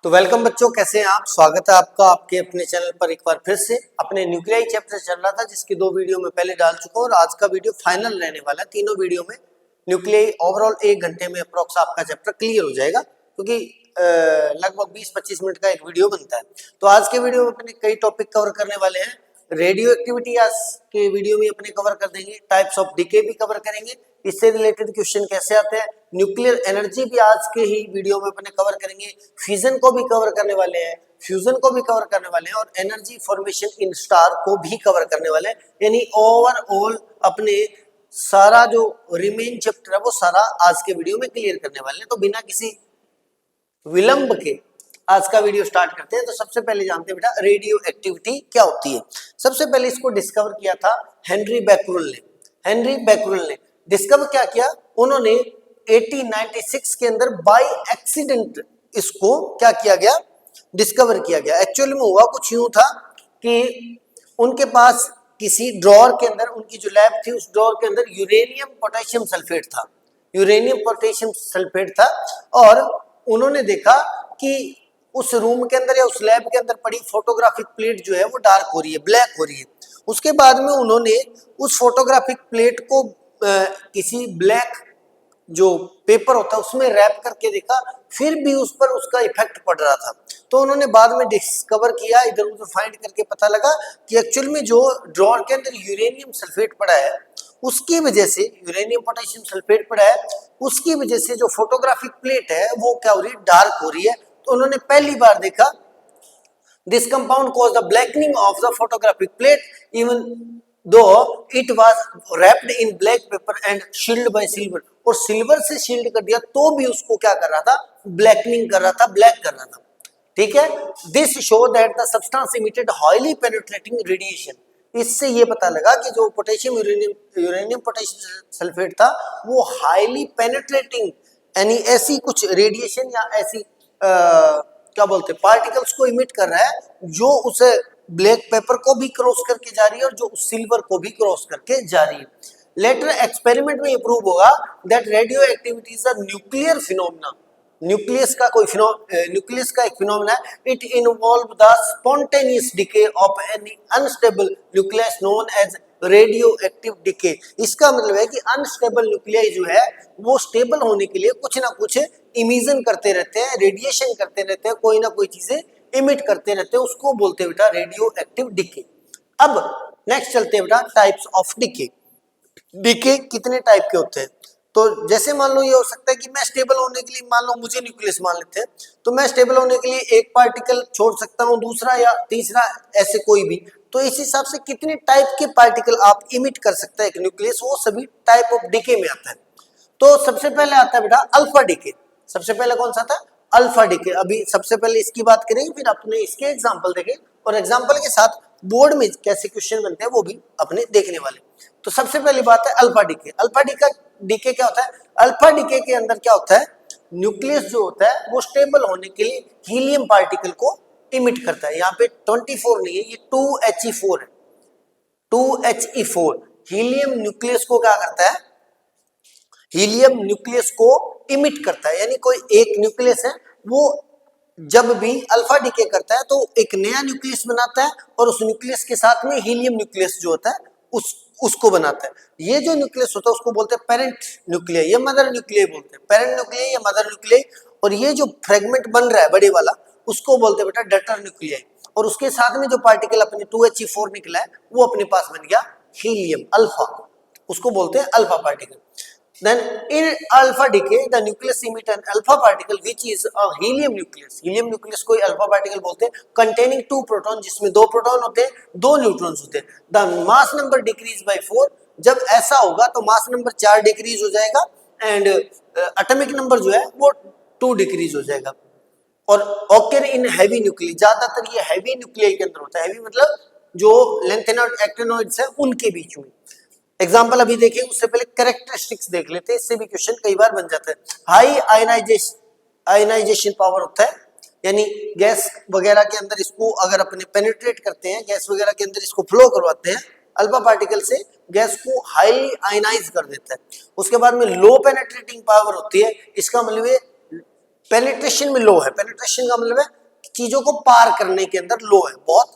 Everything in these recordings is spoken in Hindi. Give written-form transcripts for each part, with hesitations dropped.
तो वेलकम बच्चों, कैसे हैं आप। स्वागत है आपका आपके अपने चैनल पर एक बार फिर से। अपने न्यूक्लियाई चैप्टर चल रहा था जिसकी 2 वीडियो में पहले डाल चुका हूं और आज का वीडियो फाइनल रहने वाला है। तीनों वीडियो में न्यूक्लियाई ओवरऑल 1 घंटे में अप्रोक्स आपका चैप्टर क्लियर हो जाएगा, क्योंकि लगभग 20-25 मिनट का एक वीडियो बनता है। तो आज के वीडियो में अपने कई टॉपिक कवर करने वाले हैं। रेडियो एक्टिविटी आज के वीडियो में अपने कवर कर देंगे, टाइप्स ऑफ डीके भी कवर करेंगे, इससे रिलेटेड क्वेश्चन कैसे आते हैं, न्यूक्लियर एनर्जी भी आज के ही वीडियो में अपने कवर करेंगे, फ्यूजन को भी कवर करने वाले हैं, फ्यूजन को भी कवर करने वाले हैं और एनर्जी फॉर्मेशन इन स्टार को भी कवर करने वाले हैं। यानी ओवरऑल अपने सारा जो रिमेन चैप्टर है वो सारा आज के वीडियो में क्लियर करने वाले हैं। तो बिना किसी विलंब के आज का वीडियो स्टार्ट करते हैं। तो सबसे पहले जानते हैं बेटा रेडियो एक्टिविटी क्या होती है। सबसे पहले इसको डिस्कवर किया था हेनरी बैकरल ने। हेनरी बैकरल ने डिस्कवर क्या किया, उन्होंने 1896 के अंदर बाय एक्सीडेंट इसको क्या किया गया, डिस्कवर किया गया। एक्चुअली में हुआ कुछ यूं था कि उनके पास किसी ड्रॉअर के अंदर, उनकी जो लैब थी उस ड्रॉअर के अंदर यूरेनियम पोटेशियम सल्फेट था, यूरेनियम पोटेशियम सल्फेट था। और उन्होंने देखा कि उस रूम के अंदर या उस लैब के अंदर पड़ी फोटोग्राफिक प्लेट जो है वो डार्क हो रही है, ब्लैक हो रही है। उसके बाद में उन्होंने उस फोटोग्राफिक प्लेट को किसी ब्लैक जो पेपर होता है उसमें रैप करके देखा, फिर भी उस पर उसका इफेक्ट पड़ रहा था। तो उन्होंने बाद में डिस्कवर किया, इधर उधर फाइंड करके पता लगा कि एक्चुअल में जो ड्रॉअर के अंदर यूरेनियम सल्फेट पड़ा है उसकी वजह से, यूरेनियम पोटेशियम सल्फेट पड़ा है उसकी वजह से जो फोटोग्राफिक प्लेट है वो क्या हो रही है, डार्क हो रही है। तो उन्होंने पहली बार देखा this compound cause the blackening of the photographic plate even though it was wrapped in black pepper and shield bye silver. और सिल्वर से शील्ड कर दिया तो भी उसको क्या कर रहा था, ब्लैकनिंग कर रहा था, ब्लैक कर रहा था। ठीक है, this show that the substance emitted highly penetrating radiation. इससे ये पता लगा कि जो पोटेशियम यूरेनियम पोटेशियम सल्फेट था वो हाईली पेनिट्रेटिंग, यानी ऐसी कुछ रेडिएशन या ऐसी क्या बोलते हैं पार्टिकल्स को इमिट कर रहा है जो उसे ब्लैक पेपर को भी क्रॉस करके जा रही है और जो सिल्वर को भी क्रॉस करके जा रही है। लेटर एक्सपेरिमेंट में ये प्रूव होगा that radio activity is a nuclear phenomena. Nucleus का एक फिनोमेना है। It involve the spontaneous decay of any unstable nucleus known as radio active decay. इसका मतलब है कि अनस्टेबल न्यूक्लियाई जो है वो स्टेबल होने के लिए कुछ ना कुछ इमिशन करते रहते हैं, रेडिएशन करते रहते हैं, कोई ना कोई चीजें इमिट करते रहते हैं, उसको बोलते हैं बेटा रेडियो एक्टिव डिके। अब नेक्स्ट चलते हैं बेटा टाइप्स ऑफ डिके। डिके कितने टाइप के होते हैं। तो जैसे मान लो ये हो सकता है कि मैं स्टेबल होने के लिए, मान लो मुझे न्यूक्लियस मान लेते हैं, तो मैं स्टेबल होने के लिए एक पार्टिकल छोड़ सकता हूँ, दूसरा या तीसरा, ऐसे कोई भी। तो इस हिसाब से कितने टाइप के पार्टिकल आप इमिट कर सकते हैं एक न्यूक्लियस, वो सभी टाइप ऑफ डिके में आता है। तो सबसे पहले आता है बेटा अल्फा डिके। सबसे पहले कौन सा था, अल्फा डिके। अभी सबसे पहले इसकी बात करेंगे, फिर अपने इसके एग्जांपल देखें और एग्जांपल के साथ बोर्ड में कैसे क्वेश्चन बनते हैं वो भी अपने देखने वाले। तो सबसे पहली बात है अल्फा डिके। अल्फा डिके क्या होता है, अल्फा डिके के अंदर क्या होता है, न्यूक्लियस जो होता है वो स्टेबल होने के लिए हीलियम पार्टिकल को इमिट करता है। यहाँ पे 24 नहीं है, ये 2He4 है, 2He4। हीलियम न्यूक्लियस को क्या करता है, हीलियम न्यूक्लियस को इमिट करता है। यानी कोई एक न्यूक्लियस है वो जब भी अल्फा डिके करता है तो एक नया न्यूक्लियस बनाता है और उस न्यूक्लियस के साथ में हीलियम न्यूक्लियस जो होता है उसको बनाता है। ये जो न्यूक्लियस होता है उसको बोलते हैं पेरेंट न्यूक्लियस या मदर न्यूक्लियस बोलते हैं, पेरेंट न्यूक्लियस या मदर न्यूक्लियस। और ये जो फ्रेगमेंट बन रहा है बड़े वाला उसको बोलते हैं बेटा डटर न्यूक्लियस। और उसके साथ में जो पार्टिकल अपने 2He4 निकला है वो अपने पास बन गया हीलियम अल्फा, उसको बोलते हैं alpha particle. Then in alpha decay, the nucleus emit an alpha particle which is a helium nucleus. Helium nucleus को alpha particle बोलते हैं, containing 2 proton, जिसमें 2 प्रोटॉन होते हैं, 2 न्यूट्रॉन्स होते हैं। The mass number decrease by 4। जब ऐसा होगा तो मास नंबर 4 डिक्रीज हो जाएगा एंड एटॉमिक नंबर जो है वो 2 डिक्रीज हो जाएगा। और occur in heavy nuclei, ज्यादातर ये heavy nuclei के अंदर होता है। heavy मतलब जो लेंथेनॉइड एक्टिनॉइड्स है उनके बीच में। एग्जाम्पल अभी देखिए, उससे पहले कैरेक्टरिस्टिक्स देख लेते हैं, इससे भी क्वेश्चन कई बार बन जाता है। हाई आयनाइजेशन पावर होता है, यानी गैस वगैरह के अंदर इसको अगर अपने पेनिट्रेट करते हैं, गैस वगैरह के अंदर इसको फ्लो करवाते हैं, अल्फा पार्टिकल से गैस को हाईली आयनाइज कर देता है। उसके बाद में लो पेनिट्रेटिंग पावर होती है, इसका मतलब पेनिट्रेशन में लो है, पेनिट्रेशन का मतलब है चीजों को पार करने के अंदर लो है, बहुत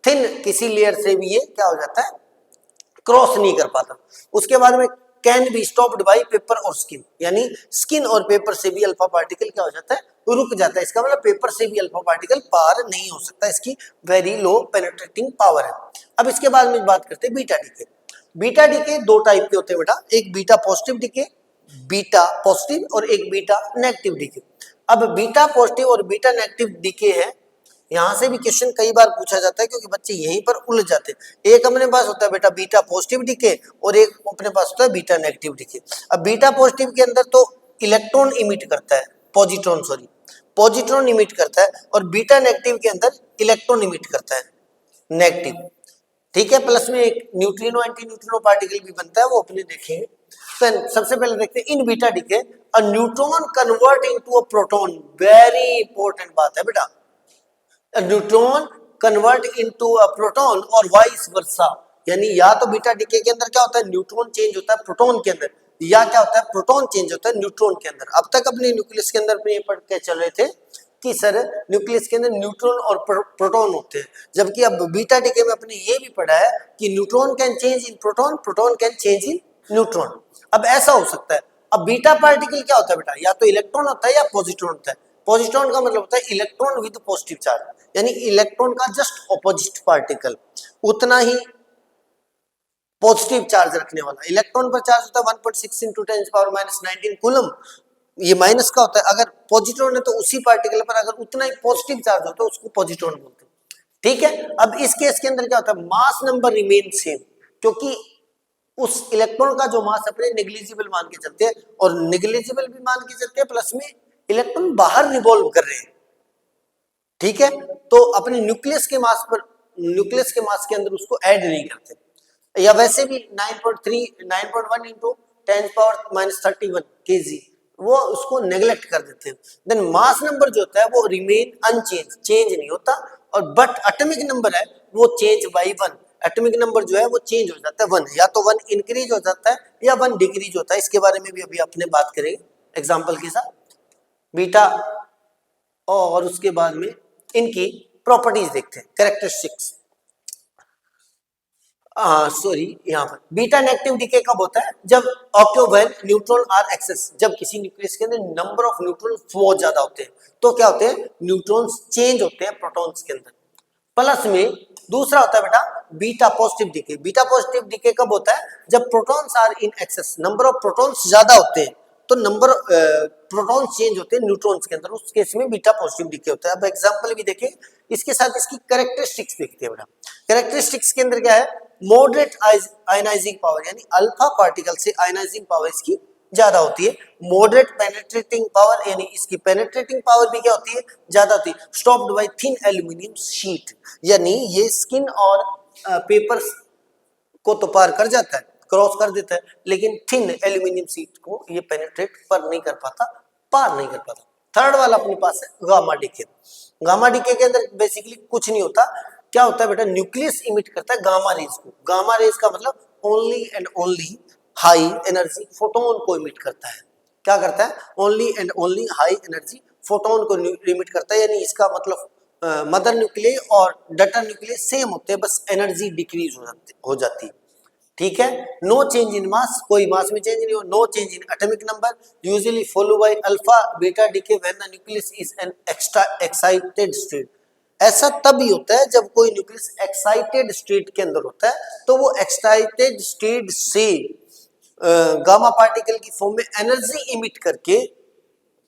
थिन किसी लेयर से भी ये क्या हो जाता है, क्रॉस नहीं कर पाता। उसके बाद में can be stopped bye paper और स्किन, यानी स्किन और पेपर से भी अल्फा पार्टिकल क्या हो जाता है, रुक जाता है। इसका मतलब पेपर से भी अल्फा पार्टिकल पार नहीं हो सकता, इसकी वेरी लो पेनिट्रेटिंग पावर है। अब इसके बाद में बात करते हैं बीटा डीके। बीटा डीके दो टाइप के होते हैं बेटा, एक beta positive decay, beta positive, और एक बीटा नेगेटिव डीके। अब बीटा पॉजिटिव और बीटा नेगेटिव डीके है, यहां से भी क्वेश्चन कई बार पूछा जाता है क्योंकि बच्चे यहीं पर उलझ जाते हैं। एक अपने पास होता है बेटा बीटा पॉजिटिव डीके और एक अपने पास होता है बीटा नेगेटिव डीके। अब बीटा पॉजिटिव के अंदर तो इलेक्ट्रॉन इमिट करता है, पॉजिट्रॉन इमिट करता है, और बीटा नेगेटिव के अंदर इलेक्ट्रॉन इमिट करता है, नेगेटिव। ठीक है, प्लस में एक न्यूट्रिनो एंटी न्यूट्रिनो पार्टिकल भी बनता है, वो अपने देखेंगे। तो सबसे पहले देखते हैं in beta decay a neutron convert into a proton, very important बात है बेटा, neutron convert into a proton और वाइस वर्सा, यानी या तो बीटा डीके के अंदर क्या होता है, न्यूट्रॉन चेंज होता है प्रोटॉन के अंदर, या क्या होता है, प्रोटॉन चेंज होता है न्यूट्रॉन के अंदर। अब तक अपने न्यूक्लियस के अंदर ये पढ़ के चल रहे थे कि सर न्यूक्लियस के अंदर न्यूट्रॉन और प्रोटॉन होते हैं, जबकि अब बीटा डीके में अपने ये भी पढ़ा है कि neutron can change in proton, proton can change in neutron. अब ऐसा हो सकता है, अब बीटा पार्टिकल क्या होता है बेटा, या तो इलेक्ट्रॉन होता है या पॉजिट्रॉन होता है। पॉजिट्रॉन का मतलब होता है इलेक्ट्रॉन विद पॉजिटिव चार्ज, यानी इलेक्ट्रॉन का जस्ट ऑपोजिट पार्टिकल, उतना ही पॉजिटिव चार्ज रखने वाला। इलेक्ट्रॉन पर चार्ज होता है 1.6 इंटू 10⁻⁻19 कूलम, ये माइनस का होता है। अगर पॉजिट्रॉन है तो उसी पार्टिकल पर अगर उतना ही पॉजिटिव चार्ज होता है उसको पॉजिट्रॉन बोलते हैं। ठीक है, अब इस केस के अंदर क्या होता है, मास नंबर रिमेन सेम, क्योंकि उस इलेक्ट्रॉन का जो मास अपने नेग्लिजिबल मान के चलते हैं, और नेग्लिजिबल भी मान के चलते हैं, प्लस में इलेक्ट्रॉन बाहर रिवॉल्व कर रहे हैं। ठीक है, तो अपने न्यूक्लियस के मास पर, न्यूक्लियस के मास के अंदर उसको ऐड नहीं करते, या वैसे भी 9.1 इंटू 10⁻31 केजी, वो उसको नेग्लेक्ट कर देते हैं। देन मास नंबर जो होता है वो रिमेन अनचेंज, चेंज नहीं होता, और बट एटॉमिक नंबर है वो चेंज बाय 1, एटॉमिक नंबर जो है वो चेंज हो जाता है 1, या तो 1 इंक्रीज हो जाता है या 1 डिक्रीज होता है। इसके बारे में भी अभी अपने बात करेंगे एग्जांपल के साथ। बीटा और उसके बाद में इनकी प्रॉपर्टीज देखते हैं, कैरेक्टरिस्टिक्स। सॉरी, यहाँ पर बीटा नेगेटिव डीके कब होता है, जब ऑक्यो व्हेन न्यूट्रॉन आर एक्सेस, जब किसी न्यूक्लियस के अंदर नंबर ऑफ न्यूट्रॉन बहुत ज्यादा होते हैं तो क्या होते हैं, न्यूट्रॉन्स चेंज होते हैं प्रोटॉन्स के अंदर। प्लस में दूसरा होता है बेटा beta positive decay. Beta positive decay कब होता है, जब protons are in excess, number of protons ज्यादा होते हैं तो नंबर प्रोटॉन चेंज होते हैं न्यूट्रॉन्स के अंदर, उस केस में बीटा पॉजिटिव डीके होता है। अब एग्जांपल भी देखें, इसके साथ इसकी कैरेक्टरिस्टिक्स देखते हैं बेटा। कैरेक्टरिस्टिक्स के अंदर क्या है, मॉडरेट आयनाइजिंग पावर, यानी अल्फा पार्टिकल से आयनाइजिंग पावर इसकी ज्यादा होती है। मॉडरेट पेनिट्रेटिंग पावर, यानी इसकी पेनिट्रेटिंग पावर भी क्या होती है, ज्यादा होती है। Stopped bye thin aluminium sheet, यानी ये स्किन और पेपर को तो पार कर जाता है, क्रॉस कर देता है, लेकिन थिन एल्यूमिनियम शीट को ये पेनिट्रेट पर नहीं कर पाता, पार नहीं कर पाता। थर्ड वाला अपने पास है गामा डीके। गामा डीके के अंदर बेसिकली कुछ नहीं होता, क्या होता है बेटा, न्यूक्लियस इमिट करता है गामा रेज को। गामा रेज का मतलब only and only high energy photon को इमिट करता है। क्या करता है, only and only high energy photon को इमिट करता है, यानी इसका मतलब मदर न्यूक्लियस और डटर न्यूक्लियस सेम होते हैं, बस एनर्जी डिक्रीज हो जाती है। ठीक है, नो चेंज इन मास, कोई मास में चेंज नहीं हो। No change in atomic number, usually follow by alpha beta decay when the nucleus is an extra excited state. ऐसा तभी होता है जब कोई न्यूक्लियस एक्साइटेड स्टेट के अंदर होता है, तो वो एक्साइटेड स्टेट से गामा पार्टिकल की फॉर्म में एनर्जी इमिट करके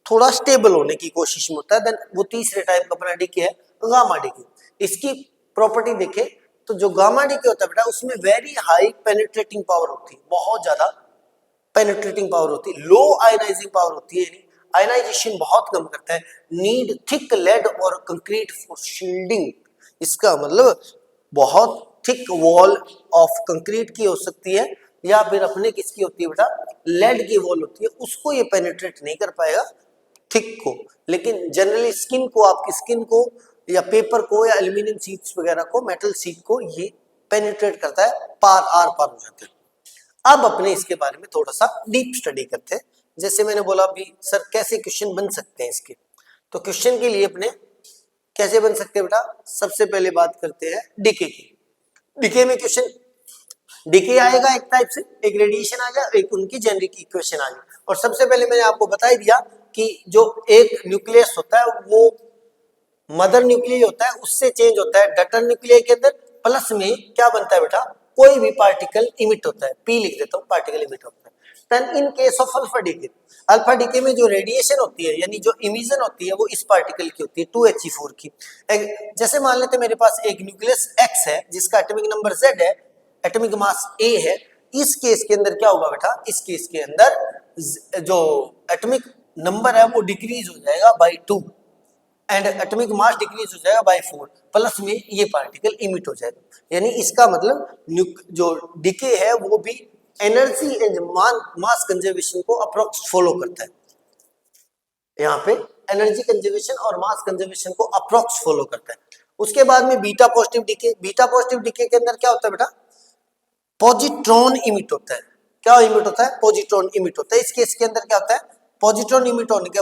थोड़ा स्टेबल होने की कोशिश में होता है। देन वो तीसरे टाइप का अपना डीके है गामा डीके। इसकी प्रॉपर्टी देखें तो जो गामा डीके होता है बेटा, उसमें वेरी हाई पेनिट्रेटिंग पावर होती है, बहुत ज्यादा पेनिट्रेटिंग पावर होती है। लो आयनाइजिंग पावर होती है, आयनाइजेशन बहुत कम करता है। नीड थिक लेड और कंक्रीट फॉर शील्डिंग, इसका मतलब बहुत थिक वॉल ऑफ कंक्रीट की हो सकती है, या फिर अपने किसकी होती है बेटा, लेड की वॉल होती है, उसको ये पेनिट्रेट नहीं कर पाएगा थिक को। लेकिन जनरली स्किन को, आपकी स्किन को या पेपर को या एल्यूमिनियम शीट्स वगैरह को, मेटल शीट को ये पेनिट्रेट करता है, पार आर पार हो जाते हैं। अब अपने इसके बारे में थोड़ा सा डीप स्टडी करते हैं जैसे मैंने बोला अभी सर कैसे क्वेश्चन बन सकते हैं इसके, तो क्वेश्चन के लिए अपने कैसे बन सकते हैं बेटा, सबसे पहले बात करते हैं डीके की। डीके में क्वेश्चन डीके आएगा एक टाइप से, एक रेडिएशन आ गया, एक उनकी जेनरिक इक्वेशन आ गई। और सबसे पहले मैंने आपको बता ही दिया कि जो एक न्यूक्लियस होता है वो मदर न्यूक्लियस होता है, उससे चेंज होता है डटर न्यूक्लियस के अंदर, प्लस में क्या बनता है बेटा, कोई भी पार्टिकल इमिट होता है, पी लिख देता हूं, पार्टिकल इमिट होता है। Then in case of alpha decay में जो रेडिएशन होती है यानी जो इमिशन होती है वो इस पार्टिकल की होती है 2He4 की। जैसे मान लेते मेरे पास एक न्यूक्लियस X है जिसका एटॉमिक नंबर Z है, एटॉमिक मास A है, इस केस के अंदर क्या होगा बेटा, इस केस के अंदर जो एटॉमिक नंबर है वो डिक्रीज हो जाएगा by 2 and atomic mass decrease हो जाएगा बाय 4, प्लस में ये पार्टिकल इमिट हो जाएगा। यानी इसका मतलब जो डीके है वो भी एनर्जी एंड मास कंजर्वेशन को अप्रोक्स फॉलो करता है। यहाँ पे एनर्जी कंजर्वेशन और मास कंजर्वेशन को अप्रोक्स फॉलो करता है। उसके बाद में beta positive decay, beta positive decay के अंदर क्या होता है बेटा, पॉजिट्रॉन इमिट होता है। क्या इमिट होता है, पॉजिट्रॉन इमिट होता है। इस केस के अंदर क्या होता है, पॉजिट्रॉन इमिट होने के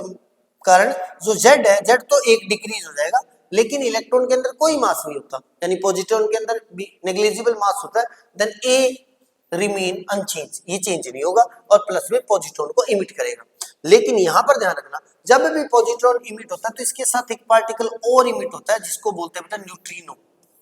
कारण जो Z है, Z तो एक डिक्रीज हो जाएगा, लेकिन इलेक्ट्रॉन के अंदर कोई मास नहीं होता, यानी पॉजिट्रॉन के अंदर भी नेग्लिजिबल मास होता है, देन A रिमेन अनचेंज, ये चेंज नहीं होगा और प्लस में पॉजिट्रॉन को इमिट करेगा। लेकिन यहां पर ध्यान रखना, जब भी पॉजिट्रॉन इमिट होता है तो इसके साथ एक पार्टिकल और इमिट होता है जिसको बोलते हैं बेटा न्यूट्रिनो।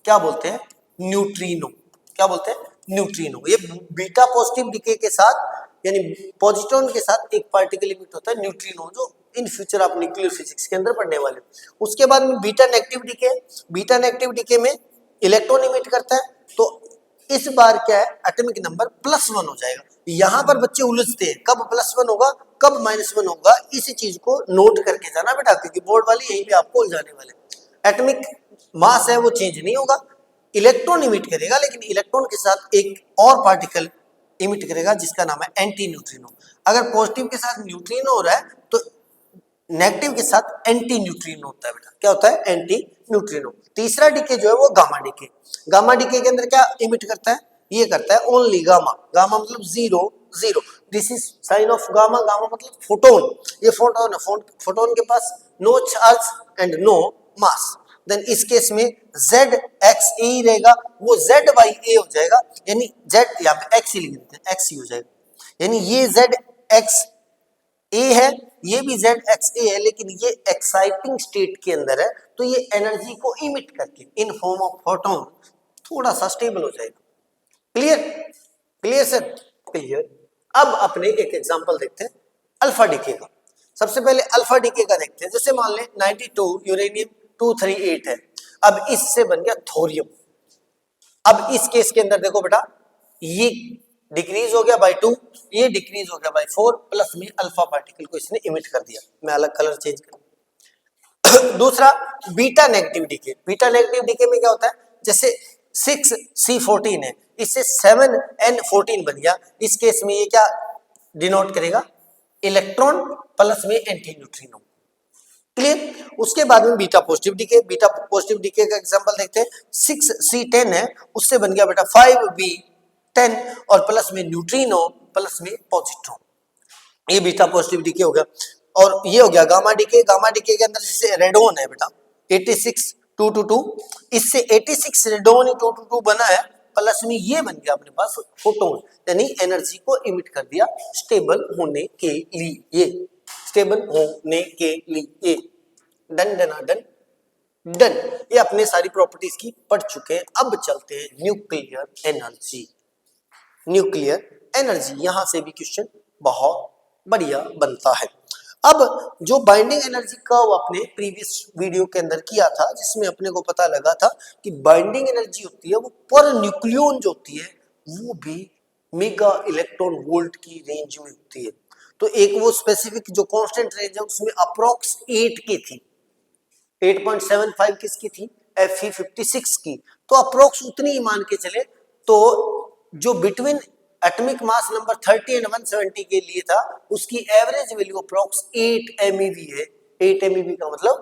क्या बोलते हैं, न्यूट्रिनो। क्या बोलते हैं, न्यूट्रिनो। ये बीटा पॉजिटिव डीके के साथ यानी पॉजिट्रॉन के साथ एक पार्टिकल इमिट होता है न्यूट्रिनो, जो इन फ्यूचर आप न्यूक्लियर फिजिक्स के अंदर पढ़ने वाले। उसके बाद में beta negative decay, beta negative decay में इलेक्ट्रॉन इमिट करता है, तो इस बार क्या है, एटॉमिक नंबर +1 हो जाएगा। यहां पर बच्चे उलझते हैं, कब +1 होगा कब -1 होगा, इसी चीज को नोट करके जाना बेटा, क्योंकि बोर्ड वाले यहीं पे आपको उलझाने वाले। एटॉमिक मास है वो चेंज नहीं होगा, इलेक्ट्रॉन इमिट करेगा, लेकिन इलेक्ट्रॉन के साथ एक और पार्टिकल इमिट करेगा जिसका नाम है एंटी न्यूट्रिनो। अगर पॉजिटिव के साथ न्यूट्रिनो हो रहा है तो नेगेटिव के साथ एंटी न्यूट्रिनो होता है बेटा। क्या होता है, एंटी न्यूट्रिनो। तीसरा डीके जो है वो गामा डीके। गामा डीके के अंदर क्या इमिट करता है, ये करता है ओनली गामा। गामा मतलब 0 0, this is sign of gamma. Gamma मतलब फोटोन, ये फोटोन है, फोटोन के पास no charge and no mass. Then इस केस में ZXA रहेगा, वो Z/A हो जाएगा, यानी Z यहाँ पे X ही लिख देते हैं, X ही हो जाएगा, यानी ये ZXA है, ये भी ZXA है, लेकिन ये एक्साइटिंग स्टेट के अंदर है, तो ये एनर्जी को इमिट करके इन फॉर्म ऑफ फोटोन थोड़ा सा स्टेबल हो जाएगा। Clear, clear sir, clear. अब अपने एक एग्जांपल देखते हैं अल्फा डीके का। सबसे पहले अल्फा डीके का देखते हैं। जैसे मान लें 92 यूरेनियम 238 है, अब इससे बन गया थोरियम। अब इस केस के अंदर देखो बेटा, ये डिक्रीज हो गया बाय 2, ये डिक्रीज हो गया बाय 4, प्लस में अल्फा पार्टिकल को इसने इमिट कर दिया। मैं अलग कलर चेंज कर। दूसरा beta negative decay. Beta negative decay में क्या होता है, जैसे 6C14 है, इससे 7N14 बन गया। इस केस में ये क्या डिनोट करेगा, इलेक्ट्रॉन प्लस में एंटी न्यूट्रिनो। क्लियर। उसके बाद में beta positive decay. Beta positive decay का एग्जांपल देखते हैं। 6C10 है, उससे बन गया बेटा 5B10 और प्लस में न्यूट्रिनो प्लस में पॉजिट्रॉन। ये बीटा पॉजिटिव डीके हो गया। और ये हो गया गामा डीके। गामा डीके के अंदर जैसे रेडोन है बेटा 86 222, इससे 86 रेडोन 222 बना है, प्लस में ये बन गया अपने पास फोटोन, यानी एनर्जी को इमिट कर दिया स्टेबल होने के लिए। स्टेबल होने के लिए। Done done done done. ये अपने सारी प्रॉपर्टीज की पढ़ चुके हैं। अब चलते हैं न्यूक्लियर एनर्जी। न्यूक्लियर एनर्जी, यहां से भी क्वेश्चन बहुत बढ़िया बनता है। अब जो बाइंडिंग एनर्जी कर्व अपने प्रीवियस वीडियो के अंदर किया था, जिसमें अपने को पता लगा था कि बाइंडिंग एनर्जी होती है वो पर न्यूक्लियन जो होती है वो भी मेगा इलेक्ट्रॉन वोल्ट की रेंज में होती है। तो एक वो स्पेसिफिक जो कांस्टेंट रेंज है उसमें अप्रोक्स 8 की थी, 8.75 किसकी थी, Fe56 की। तो अप्रोक्स उतनी ही मान के चले, तो जो between atomic mass number 30 and 170 के लिए था, उसकी एवरेज वैल्यू अप्रोक्स 8 MeV है। 8 MeV का मतलब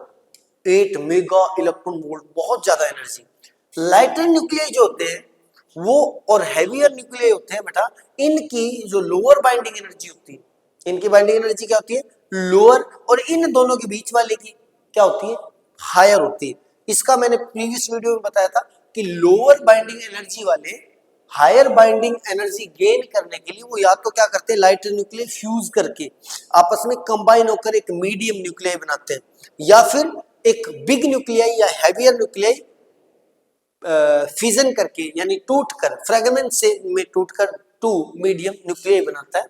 8 मेगा इलेक्ट्रॉन वोल्ट, बहुत ज्यादा एनर्जी। लाइटर न्यूक्लियाई जो होते हैं वो और हैवियर न्यूक्लियाई होते हैं बेटा, इनकी जो लोअर बाइंडिंग एनर्जी होती है इनकी बाइंडिंग एनर्जी क्या होती है, लोअर, और इन दोनों के बीच वाले की क्या होती है, हायर होती है। इसका मैंने प्रीवियस वीडियो में बताया था कि लोअर बाइंडिंग एनर्जी वाले हायर बाइंडिंग एनर्जी गेन करने के लिए वो या तो क्या करते हैं, लाइटर न्यूक्लियाई फ्यूज करके आपस में कंबाइन होकर एक मीडियम न्यूक्लियाई बनाते हैं, या फिर एक बिग न्यूक्लियाई या हैवियर न्यूक्लियाई फिजन करके यानी टूटकर फ्रेगमेंट से में टूटकर टू मीडियम न्यूक्लियाई बनाता है।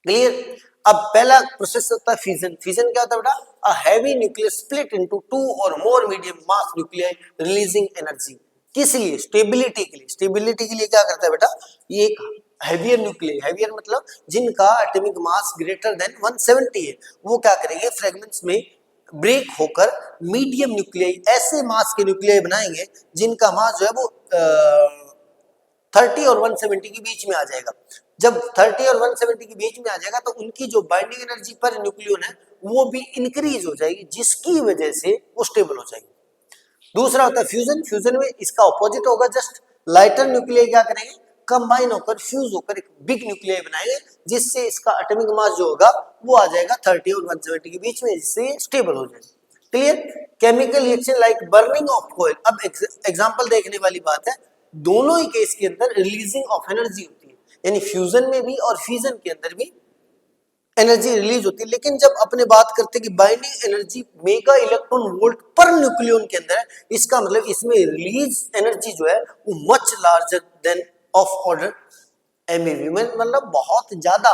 क्लियर। अब पहला प्रोसेस होता है फिजन। फिजन क्या होता है बेटा, a heavy nucleus split into two और मोर मीडियम मास न्यूक्लियाई रिलीजिंग एनर्जी। किस लिए, स्टेबिलिटी के लिए। स्टेबिलिटी के लिए क्या करता है बेटा, ये एक हैवियर न्यूक्लियाई, हैवियर मतलब जिनका एटॉमिक मास ग्रेटर देन 170 है, वो क्या करेंगे, फ्रेगमेंट्स में ब्रेक होकर मीडियम न्यूक्लियाई, ऐसे मास के न्यूक्लियाई बनाएंगे जिनका मास जो है वो 30 और 170 के बीच में आ जाएगा। जब 30 और 170 के बीच में आ जाएगा तो उनकी जो बाइंडिंग एनर्जी पर न्यूक्लियन है वो भी इंक्रीज हो जाएगी, जिसकी वजह से वो स्टेबल हो जाएगी। दूसरा होता है फ्यूजन। फ्यूजन में इसका ऑपोजिट होगा, जस्ट लाइटर न्यूक्लियाई क्या करेंगे, कंबाइन होकर फ्यूज होकर एक बिग न्यूक्लियाई बनाएंगे, जिससे इसका एटॉमिक मास जो होगा वो आ जाएगा 30 और 170 के बीच में, जिससे स्टेबल हो जाएगा। Clear. Chemical reaction like burning of कोयल। अब एग्जांपल देखने वाली बात है, दोनों ही केस के अंदर रिलीजिंग ऑफ एनर्जी होती है, यानी फ्यूजन में भी और फ्यूजन के अंदर भी एनर्जी रिलीज होती है। लेकिन जब अपने बात करते हैं कि binding energy mega electron volt per nucleon के अंदर है, इसका मतलब इसमें रिलीज एनर्जी जो है वो much larger than of order MeV, मतलब बहुत ज्यादा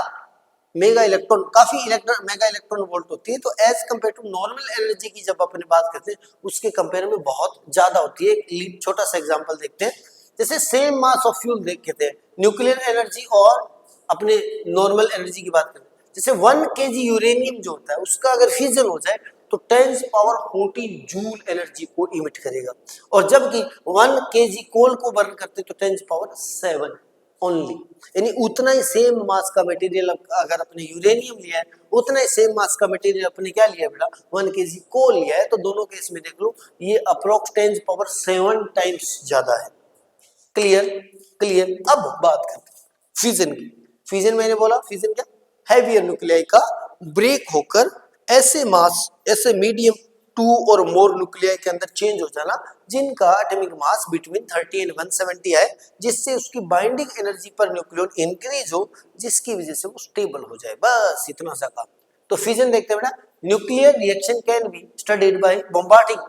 मेगा इलेक्ट्रॉन, काफी इलेक्ट्रॉन मेगा इलेक्ट्रॉन वोल्ट होती है। तो as compare to normal energy की जब अपने बात करते हैं उसके कंपेयर में बहुत ज्यादा होती है। एक छोटा सा एग्जांपल देखते हैं, जैसे सेम मास ऑफ फ्यूल देखते हैं, न्यूक्लियर एनर्जी और अपने नॉर्मल एनर्जी की बात करते हैं। जैसे 1 kg यूरेनियम जो होता है उसका अगर फ्यूजन हो जाए तो 10 पावर 14 जूल एनर्जी को इमिट करेगा, और जबकि 1 kg कोल को बर्न करते तो 10 पावर 7 ओनली, यानी उतना ही सेम मास का मटेरियल अगर अपने यूरेनियम लिया है, उतना ही सेम मास का मटेरियल अपने क्या लिया बेटा, 1 kg कोल लिया है, तो दोनों केस में देख लो ये अप्रोक्स 10 पावर 7 टाइम्स ज्यादा है। क्लियर। क्लियर। अब बात करते हैं फ्यूजन की। फ्यूजन मैंने बोला, फ्यूजन क्या, हैवियर न्यूक्लियाई का ब्रेक होकर ऐसे मास, ऐसे मीडियम 2 और मोर न्यूक्लियाई के अंदर चेंज हो जाना जिनका एटॉमिक मास बिटवीन 30 एंड 170 है, जिससे उसकी binding energy per nucleon increase हो, जिसकी वजह से वो स्टेबल हो जाए, बस इतना सा काम। तो फ्यूजन देखते हैं बेटा, nuclear reaction can be studied by bombarding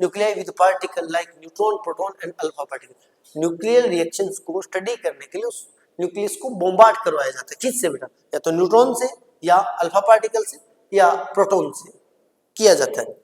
nuclei with particle like neutron, proton and alpha particle. Nuclear reactions को स्टडी करने के लिए उस न्यूक्लियस को बॉम्बार्ड करवाया जाता है, किससे बेटा, या तो न्यूट्रॉन से या अल्फा पार्टिकल से या प्रोटॉन से किया जाता है।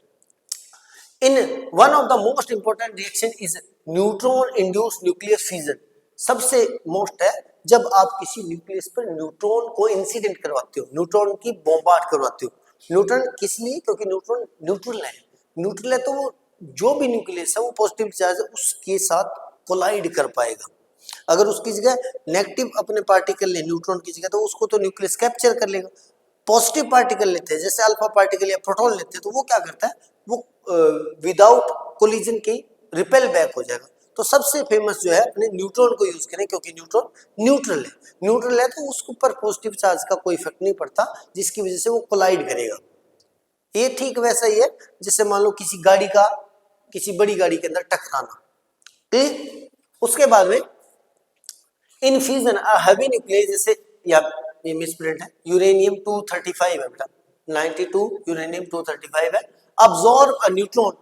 In one of the most important reaction is neutron induced nuclear fusion. सबसे मोस्ट है जब आप किसी न्यूक्लियस पर न्यूट्रॉन को इंसिडेंट करवाते हो, न्यूट्रॉन की बॉम्बार्ड करवाते हो। न्यूट्रॉन किस लिए, क्योंकि न्यूट्रॉन न्यूट्रल है, न्यूट्रल है तो वो जो भी न्यूक्लियस है वो पॉजिटिव चार्ज है उसके साथ कोलाइड कर पाएगा। अगर उसकी जगह नेगेटिव अपने पार्टिकल ले न्यूट्रॉन की जगह, तो उसको तो न्यूक्लियस कैप्चर कर लेगा। पॉजिटिव पार्टिकल लेते हैं जैसे अल्फा पार्टिकल या प्रोटॉन लेते हैं, तो वो क्या करता है, वो विदाउट कोलिजन के रिपेल बैक हो जाएगा। तो सबसे फेमस जो है अपने न्यूट्रॉन को यूज करें, क्योंकि न्यूट्रॉन न्यूट्रल है, न्यूट्रल है तो उसके ऊपर पॉजिटिव चार्ज का कोई इफेक्ट नहीं पड़ता, जिसकी वजह से वो कोलाइड करेगा। ये ठीक वैसा ही है जैसे मान लो किसी गाड़ी का किसी बड़ी गाड़ी के अंदर टकराना। ठीक, उसके बाद में इन फ्यूजन हैवी न्यूक्लियस, जैसे या ये मिसप्रिंट है, यूरेनियम 235 है बेटा, 92 यूरेनियम 235 है, absorb a neutron,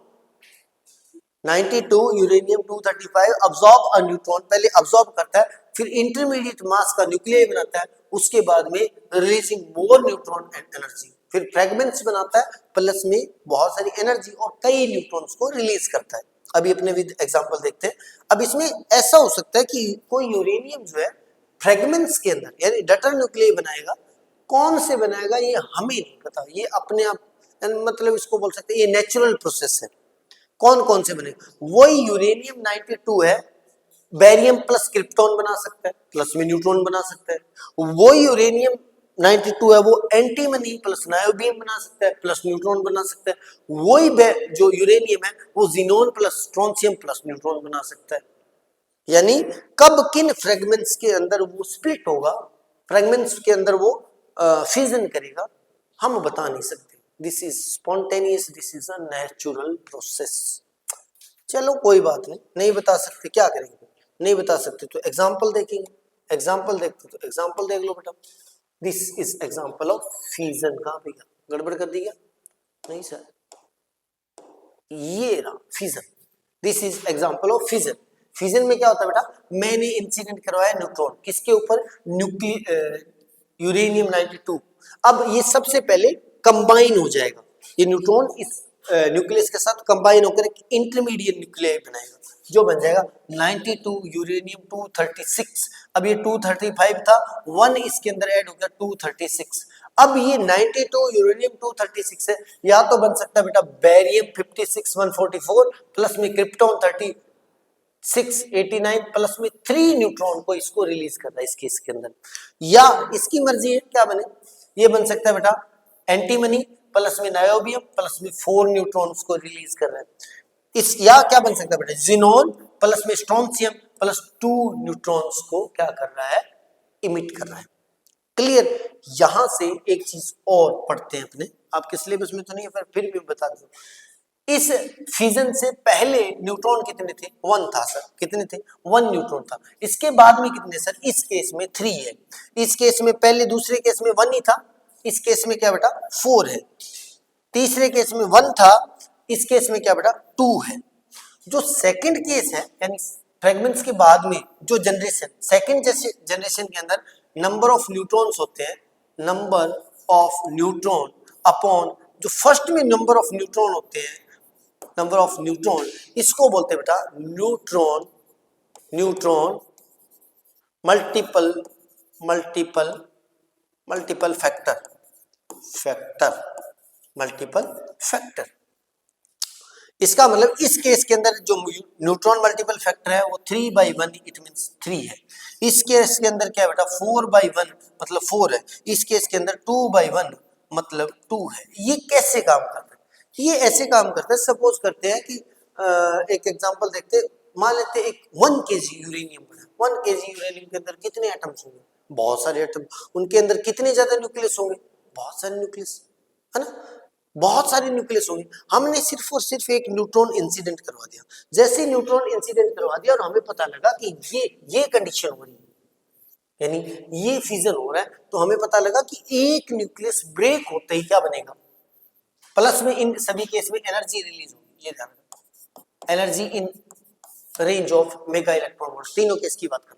92 uranium 235 absorb a neutron, पहले अब्सॉर्ब करता है फिर इंटरमीडिएट मास का न्यूक्लियस बनाता है, उसके बाद में releasing more neutron and energy, फिर फ्रेगमेंट्स बनाता है प्लस में बहुत सारी एनर्जी और कई न्यूट्रॉन्स को रिलीज करता है। अभी अपने विद एग्जांपल देखते हैं। अब इसमें ऐसा हो सकता है कि कोई यूरेनियम जो है फ्रेगमेंट्स के अंदर यानी डटर न्यूक्लियस बनाएगा, कौन से बनाएगा ये हमें नहीं पता, ये अपने आप मतलब इसको बोल सकते हैं ये नेचुरल प्रोसेस है। कौन कौन से बनेगा, वही यूरेनियम 92 है बेरियम प्लस क्रिप्टॉन बना सकता है, प्लस में न्यूट्रॉन बना सकता है। वही यूरेनियम 92 है वो एंटीमनी प्लस नायोबियम बना सकता है, प्लस न्यूट्रॉन बना सकता है। वही जो यूरेनियम है वो xenon plus strontium plus neutron बना सकता है। यानी कब किन फ्रेगमेंट्स के अंदर वो स्प्लिट होगा फ्रेगमेंट्स के अंदर वो फ्यूजन करेगा, हम बता नहीं सकते। This is spontaneous, this is a natural process. चलो कोई बात नहीं, नहीं बता सकते क्या करेंगे, नहीं बता सकते तो एग्जाम्पल देखेंगे, एग्जाम्पल देखते तो एग्जाम्पल देख लो बेटा। This is example of fusion का। भैया गड़बड़ कर दी क्या? नहीं सर, ये रहा fusion, this is example of fusion. Fusion में क्या होता है बेटा, मैंने इंसिडेंट करवाया न्यूट्रॉन, किसके ऊपर? यूरेनियम 92। अब ये सबसे पहले कंबाइन हो जाएगा, ये न्यूट्रॉन इस न्यूक्लियस के साथ कंबाइन होकर एक इंटरमीडिएट न्यूक्लियाई बनाएगा, जो बन जाएगा 92 यूरेनियम 236। अब ये 235 था, 1 इसके अंदर ऐड हो गया 236। अब ये 92 यूरेनियम 236 है, या तो बन सकता है बेटा बेरियम 56 144 प्लस में क्रिप्टॉन 3689 प्लस में 3 न्यूट्रॉन को इसको रिलीज करना है इस केस के अंदर, या इसकी मर्जी है क्या बने, ये बन सकता है बेटा एंटीमनी प्लस में नायोबियम प्लस में 4 न्यूट्रॉन्स को रिलीज कर रहा है इस, या क्या बन सकता है बेटा जिनोन प्लस में स्ट्रोंशियम प्लस 2 न्यूट्रॉन्स को क्या कर रहा है, इमिट कर रहा है। क्लियर? यहां से एक चीज और पढ़ते हैं अपने, आपके सिलेबस में तो नहीं है फिर भी बता दूं, इस फ्यूजन से पहले न्यूट्रॉन कितने थे? 1 था सर। कितने थे? 1 न्यूट्रॉन था। इसके बाद में कितने सर? इस केस में 3 है, इस केस में पहले दूसरे केस में 1 ही था, इस केस में क्या बेटा 4 है, तीसरे केस में 1 था, इस केस में क्या बेटा 2 है। जो सेकंड केस है यानी फ्रेगमेंट्स के बाद में जो जनरेशन, सेकंड जनरेशन के अंदर नंबर ऑफ न्यूट्रॉन्स होते हैं, नंबर ऑफ न्यूट्रॉन अपॉन जो फर्स्ट में नंबर ऑफ न्यूट्रॉन होते हैं, नंबर ऑफ न्यूट्रॉन, इसको बोलते हैं बेटा neutron, neutron multiple multiple multiple factor, factor multiple factor. इसका मतलब इस केस के अंदर जो न्यूट्रॉन मल्टीपल फैक्टर है वो 3/1 इट मींस 3 है। इस केस के अंदर क्या बेटा 4/1 मतलब 4 है, इस केस के अंदर 2/1 मतलब 2 है। ये कैसे काम करता है? ये ऐसे काम करता है, सपोज करते हैं कि एक एग्जांपल देखते हैं, मान लेते हैं एक 1 kg यूरेनियम बना, 1 kg यूरेनियम के अंदर कितने एटम्स होंगे? बहुत सारे एटम। उनके अंदर कितने ज्यादा न्यूक्लियस होंगे? बहुत सारे न्यूक्लियस, है ना, बहुत सारे न्यूक्लियस होंगे। हमने सिर्फ और सिर्फ एक न्यूट्रॉन इंसिडेंट करवा दिया, जैसे न्यूट्रॉन इंसिडेंट करवा दिया और हमें पता लगा कि ये कंडीशन हो रही है, यानी ये फ्यूजन हो रहा है, तो हमें पता लगा कि एक न्यूक्लियस ब्रेक होते ही क्या बनेगा, प्लस में इन सभी केस में एनर्जी रिलीज होगी। ये ध्यान रखना, energy in range of mega electron volt, तीनों केस की बात करो,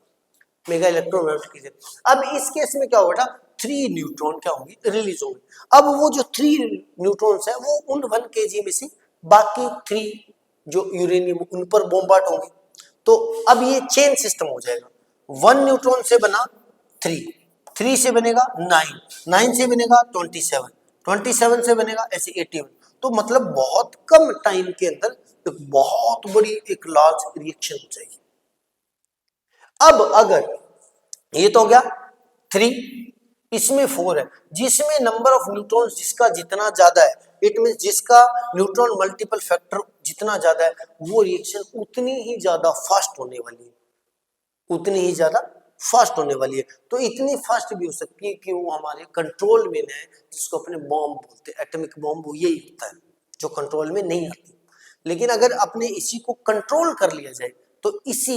मेगा इलेक्ट्रॉन वोल्ट की। अब इस केस में क्या होगा, 3 न्यूट्रॉन क्या होंगे, रिलीज होंगे। अब वो जो 3 न्यूट्रॉन्स है वो उन 1 kg में से बाकी 3 जो यूरेनियम उन पर बॉम्बार्ड होंगे, तो अब ये चेन सिस्टम हो जाएगा। 1 न्यूट्रॉन से बना 3, 3 से बनेगा 9, 9 से बनेगा 27, 27 से बनेगा ऐसे 81। तो मतलब बहुत कम टाइम के अंदर एक बहुत बड़ी एक लार्ज रिएक्शन हो जाएगी। अब अगर ये तो हो गया 3, इसमें 4 है, जिसमें नंबर ऑफ न्यूट्रॉन्स जिसका जितना ज्यादा है, इट मींस जिसका न्यूट्रॉन मल्टीपल फैक्टर जितना ज्यादा है, वो रिएक्शन उतनी ही ज्यादा फास्ट होने वाली है, उतनी ही ज्यादा फास्ट होने वाली है। तो इतनी फास्ट भी हो सकती है कि वो हमारे कंट्रोल में है, जिसको अपने बॉम्ब बोलते हैं, एटॉमिक बॉम्ब, वो यही होता है जो कंट्रोल में नहीं आती। लेकिन अगर अपने इसी को कंट्रोल कर लिया जाए तो इसी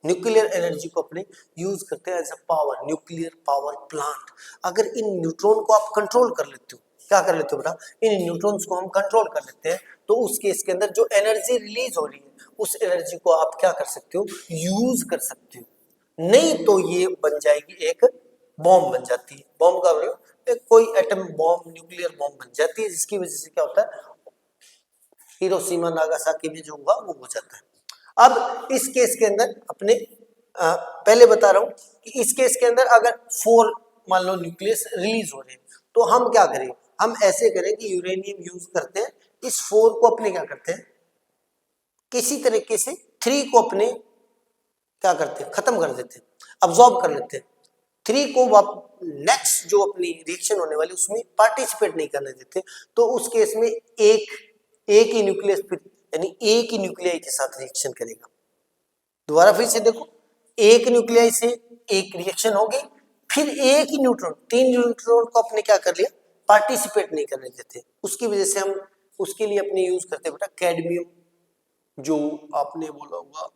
न्यूक्लियर एनर्जी को अपने यूज करते हैं as a power, nuclear power plant. अगर इन न्यूट्रॉन को आप कंट्रोल कर लेते हो, क्या कर लेते हो बेटा, इन न्यूट्रॉन्स को हम कंट्रोल कर लेते हैं, तो उस केस के अंदर जो एनर्जी रिलीज हो रही है उस एनर्जी को आप क्या कर सकते हो, यूज कर सकते हो। नहीं तो ये बन जाएगी एक बॉम्ब बन जाती है, बॉम्ब का मतलब कोई एटम बॉम्ब, न्यूक्लियर बॉम्ब बन जाती है, जिसकी वजह से क्या होता है, हिरोशिमा नागासाकी में जो हुआ वो हो जाता है। अब इस केस के अंदर अपने पहले बता रहा हूं कि इस केस के अंदर अगर 4 मान लो न्यूक्लियस रिलीज हो रहे हैं, तो हम क्या करें, हम ऐसे करें कि यूरेनियम यूज करते हैं, इस 4 को अपने क्या करते हैं, किसी तरीके से 3 को अपने क्या करते हैं, खत्म कर देते हैं, अब्सॉर्ब कर लेते हैं। 3 को नेक्स्ट जो अपनी रिएक्शन होने वाली उसमें पार्टिसिपेट नहीं करने देते, तो उस केस में एक ही न्यूक्लियस फिर यानी एक ही न्यूक्लियाई के साथ रिएक्शन करेगा। दोबारा फिर से देखो, एक न्यूक्लियाई से एक रिएक्शन होगी, फिर एक ही न्यूट्रॉन, 3 न्यूट्रॉन को अपने क्या कर लिया, पार्टिसिपेट नहीं करने देते, उसकी वजह से हम उसके लिए अपने यूज करते हैं बेटा कैडमियम, जो आपने बोला होगा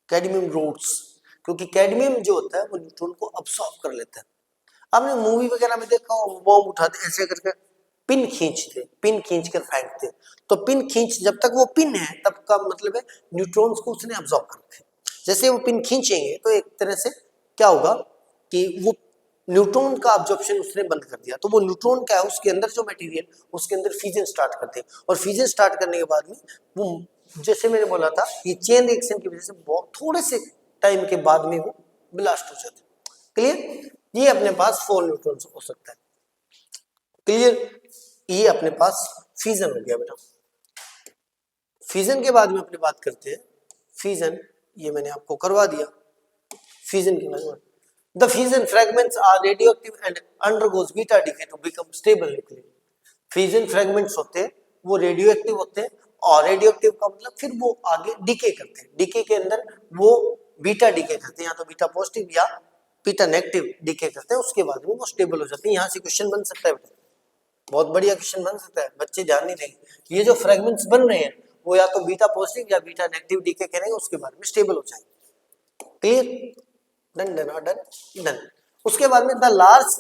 कैडमियम रोड्स, क्योंकि कैडमियम जो होता है वो न्यूट्रॉन को अब्सॉर्ब कर लेता है। आपने मूवी वगैरह में देखा हो, बॉम्ब उठाते ऐसे करके पिन खींचते, पिन खींच कर फेंकते, तो पिन खींच, जब तक वो पिन है तब का मतलब है न्यूट्रॉन्स को उसने अब्सॉर्ब कर रखा है। जैसे वो पिन खींचेंगे तो एक तरह से क्या होगा कि वो न्यूट्रॉन का अब्जॉर्प्शन उसने बंद कर दिया, तो वो न्यूट्रॉन क्या है, उसके अंदर जो मटेरियल, उसके अंदर फ्यूजन स्टार्ट करते हैं, और फ्यूजन स्टार्ट करने के बाद में वो, जैसे मैंने बोला था, ये चेन रिएक्शन की वजह से बहुत थोड़े से टाइम के बाद में वो ब्लास्ट हो जाते हैं। क्लियर? ये अपने पास 4 न्यूट्रॉन हो सकता है। क्लियर? ये अपने पास फ्यूजन हो गया बेटा। फ्यूजन के बाद में अपनी बात करते हैं, फ्यूजन ये मैंने आपको करवा दिया। फ्यूजन के बाद the fission fragments are radioactive and undergoes beta decay to become stable nuclei। Fusion fragments होते हैं वो रेडियोएक्टिव होते हैं, और रेडियोएक्टिव का मतलब फिर वो आगे डिके करते हैं, डिके के अंदर वो बीटा डिके करते हैं, या तो बीटा पॉजिटिव या बीटा नेगेटिव डिके करते हैं, उसके बाद में वो स्टेबल हो जाते हैं। यहाँ से क्वेश्चन बन सकता है बेटा, बहुत बढ़िया क्वेश्चन बन सकता है, बच्चे ध्यान नहीं देंगे। ये जो फ्रैगमेंट्स बन रहे हैं वो या तो बीटा पॉजिटिव या बीटा नेगेटिव डीके करेंगे, उसके बाद में स्टेबल हो जाएंगे। Clear? Done done done done. उसके बाद में the large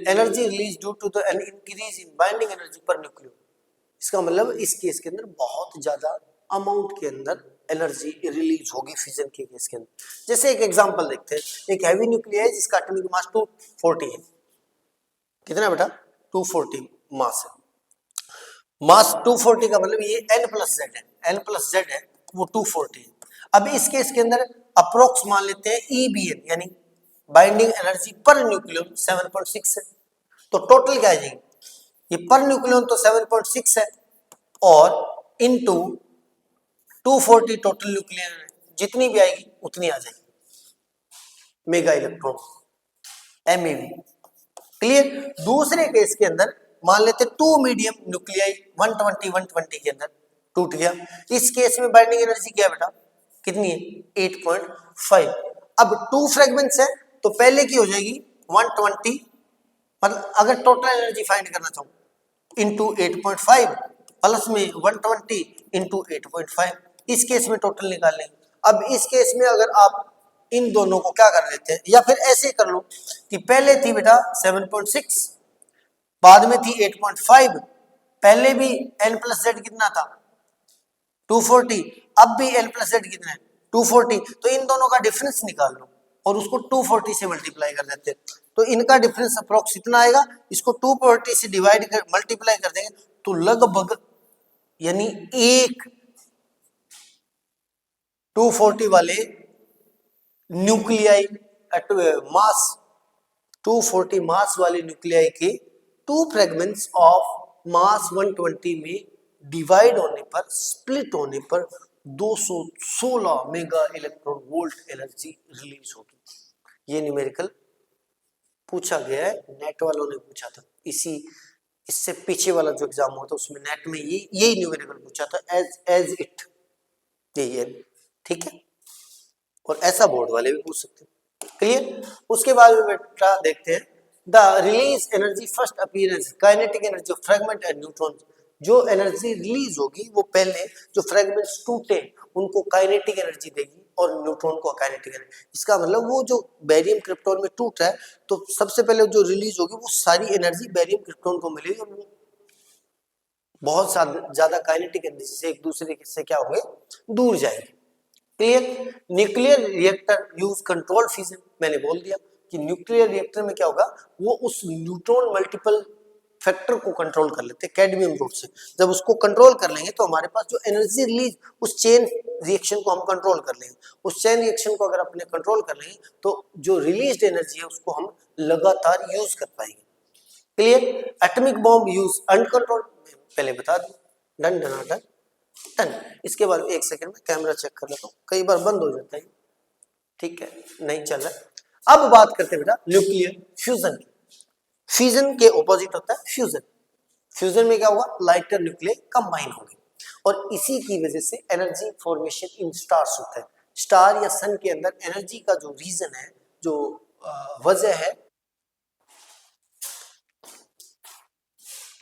energy release due to the an increase in binding energy per nucleon. इसका मतलब इस केस के अंदर बहुत ज्यादा अमाउंट के अंदर एनर्जी रिलीज होगी फ्यूजन के केस के अंदर। जैसे एक एग्जांपल देखते हैं, एक हैवी न्यूक्लियाई जिसका एटॉमिक मास 240 है। कितना बेटा? 240 मास है। मास 240 का मतलब ये n प्लस जेड है, n प्लस जेड है, वो 240 है। अब इस केस के अंदर अप्रोक्स मान लेते हैं EBN यानी बाइंडिंग एनर्जी पर न्यूक्लियन 7.6 है, तो टोटल क्या आ जाएगी, ये पर न्यूक्लियन तो 7.6 है, और इनटू 240 टोटल न्यूक्लियन है, जितनी भी आएगी उतनी आ जाएगी मेगा इलेक्ट्रॉन, MEV। क्लियर? दूसरे केस के अंदर मान लेते 2 मीडियम न्यूक्लियाई 120 के अंदर टूट गया, इस केस में बाइंडिंग एनर्जी क्या है बेटा, कितनी है, 8.5। अब 2 फ्रेगमेंट्स है तो पहले की हो जाएगी 120, मतलब अगर टोटल एनर्जी फाइंड करना चाहूं इंटू 8.5 प्लस में 120 इंटू 8.5, इस केस में टोटल निकाल लेंगे। अब इस केस में अगर आप इन दोनों को क्या कर लेते हैं, या फिर ऐसे कर लो कि पहले थी बेटा 7.6, बाद में थी 8.5, पहले भी n प्लस जेड कितना था 240, अब भी n प्लस जेड कितना है 240, तो इन दोनों का डिफरेंस निकाल लो और उसको 240 से मल्टीप्लाई कर देते हैं, तो इनका डिफरेंस अप्रोक्स इतना आएगा, इसको 240 से डिवाइड कर मल्टीप्लाई कर देंगे तो लगभग यानी एक 240 वाले न्यूक्लियाई मास 240 मास वाले न्यूक्लियाई के 2 फ्रेगमेंट्स ऑफ मास 120 में डिवाइड होने पर, स्प्लिट होने पर 216 mega electron volt energy release होगी। ये न्यूमेरिकल पूछा गया है, नेट वालों ने पूछा था, इससे पीछे वाला जो एग्जाम हुआ था उसमें नेट में यही न्यूमेरिकल पूछा था, एज इट, यही है, ठीक है, और ऐसा बोर्ड वाले भी पूछ सकते हैं। क्लियर? उसके बाद में बेटा देखते हैं the release energy first appearance kinetic energy of fragment and neutron. जो एनर्जी रिलीज होगी वो पहले जो फ्रैगमेंट्स टूटे उनको काइनेटिक एनर्जी देगी और न्यूट्रॉन को काइनेटिक एनर्जी। इसका मतलब वो जो बेरियम क्रिप्टॉन में टूट रहा है तो सबसे पहले जो रिलीज होगी वो सारी एनर्जी बेरियम क्रिप्टॉन को मिलेगी और वो बहुत ज्यादा काइनेटिक एनर्जी से एक दूसरे से क्या होंगे, दूर जाएंगे। Clear? Nuclear reactor use control fusion, मैंने बोल दिया कि न्यूक्लियर रिएक्टर में क्या होगा, वो उस न्यूट्रॉन मल्टीपल फैक्टर को कंट्रोल कर लेते हैं कैडमियम ग्रुप से। जब उसको कंट्रोल कर लेंगे तो हमारे पास जो एनर्जी रिलीज, उस चेन रिएक्शन को हम कंट्रोल कर लेंगे। उस चेन रिएक्शन को अगर अपने कंट्रोल कर लेंगे तो जो रिलीज्ड एनर्जी है उसको हम लगातार यूज कर पाएंगे। Clear? Atomic bomb use uncontrol, पहले बता दी, डन डन डन डन। इसके बाद एक सेकंड में कैमरा चेक कर लेता हूँ, कई बार बंद हो जाता है, ठीक है, नहीं चल रहा। अब बात करते हैं बेटा न्यूक्लियर फ्यूजन की। फ्यूजन के ऑपोजिट होता है फ्यूजन। फ्यूजन में क्या होगा, लाइटर न्यूक्लियर कंबाइन होंगे और इसी की वजह से एनर्जी फॉर्मेशन इन स्टार्स होता है। स्टार या सन के अंदर एनर्जी का जो रीजन है जो वजह है।